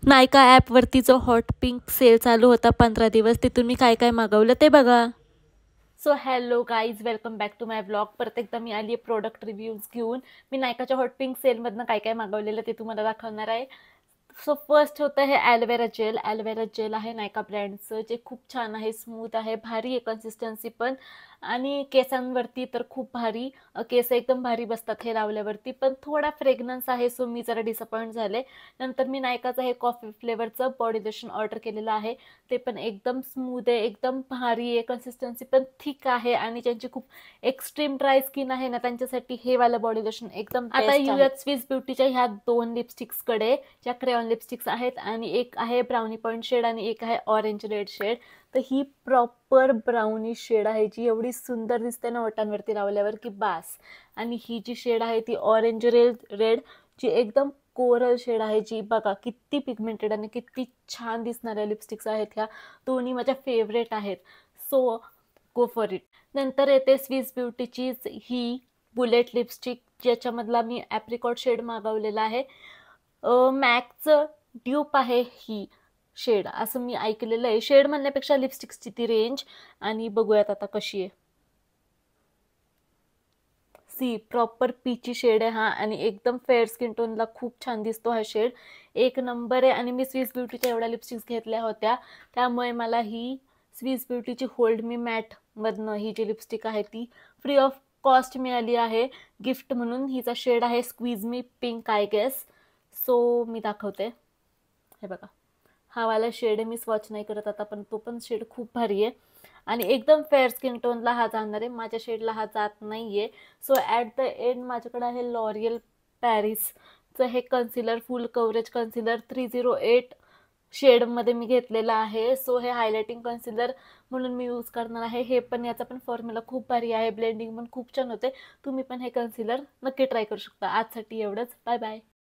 नायका ॲपवरती जो हॉट पिंक सेल चालू होता 15 दिवस, तिथून मी काय काय मागवलं ते बघा. So hello guys, welcome back to my blog. परत एकदा मी आली आहे प्रोडक्ट रिव्ह्यूज घेऊन. मी नायकाच्या हॉट पिंक सेलमधनं काय काय मागवलेलं ते तुम्हाला दाखवणार आहे. सो फर्स्ट होतं हे ॲलोवेरा जेल. ॲलोवेरा जेल आहे नायका ब्रँडचं, जे खूप छान आहे, स्मूथ आहे, भारी आहे कन्सिस्टन्सी पण, आणि केसांवरती तर खूप भारी, केस एकदम भारी बसतात हे लावल्यावरती. पण थोडा फ्रेग्रन्स आहे, सो मी जरा डिसअपॉइंट झाले. नंतर मी नायकाचं हे कॉफी फ्लेवरचं बॉडी लोशन ऑर्डर केलेलं आहे. ते पण एकदम स्मूथ आहे, एकदम भारी आहे, कन्सिस्टन्सी पण थिक आहे, आणि ज्यांची खूप एक्स्ट्रीम ड्राय स्किन आहे ना, त्यांच्यासाठी हे वाला बॉडी लोशन एकदम बेस्ट आहे. आता येऊयात स्विस ब्युटीच्या ह्या 2 लिपस्टिक्सकडे, ज्या क्रेयॉन लिपस्टिक्स आहेत, आणि एक आहे ब्राउनी पॉइंट शेड आणि एक आहे ऑरेंज रेड शेड. तर ही प्रॉपर ब्राउनी शेड आहे, जी एवढी सुंदर दिसते ना ओठांवरती लावल्यावर की बास. आणि ही जी शेड आहे ती ऑरेंज रेड, जी एकदम कोरल शेड आहे, जी बघा किती पिगमेंटेड आणि किती छान दिसणाऱ्या लिपस्टिक्स आहेत. ह्या दोन्ही माझ्या फेवरेट आहेत, सो गो फॉर इट. नंतर येते स्विस ब्युटीचीच ही बुलेट लिपस्टिक, ज्याच्यामधला मी ॲप्रिकॉट शेड मागवलेला आहे. मॅकचं ड्यूप आहे ही शेड, असं मी ऐकलेलं आहे. शेड म्हणण्यापेक्षा लिपस्टिक्सची ती रेंज. आणि बघूयात आता कशी आहे. सी प्रॉपर पीची शेड आहे हा, आणि एकदम फेअर स्किन टोनला खूप छान दिसतो हा शेड, एक नंबर आहे. आणि मी स्विस ब्युटीच्या एवढ्या लिपस्टिक्स घेतल्या होत्या, त्यामुळे मला ही स्विस ब्युटीची होल्ड मी मॅटमधनं ही जी लिपस्टिक आहे ती फ्री ऑफ कॉस्ट मिळाली आहे गिफ्ट म्हणून. हिचा शेड आहे स्क्वीज मी पिंक आय गेस. सो मी दाखवते, हे बघा, हा वाला शेड आहे. मी स्वॉच नाही करत आता, पण तो पण शेड खूप भारी आहे, आणि एकदम फेअर स्किन टोनला हा जाणार आहे. माझ्या शेडला हा जात नाही आहे. सो ॲट द एंड माझ्याकडे आहे लॉरियल पॅरिसचं हे कन्सिलर, फुल कव्हरेज कन्सिलर 308 शेडमध्ये मी घेतलेलं आहे. सो हे हायलायटिंग कन्सिलर म्हणून मी यूज करणार आहे. हे पण, याचा पण फॉर्म्युला खूप भारी आहे, ब्लेंडिंग पण खूप छान होते. तुम्ही पण हे कन्सिलर नक्की ट्राय करू शकता. आजसाठी एवढंच, बाय बाय.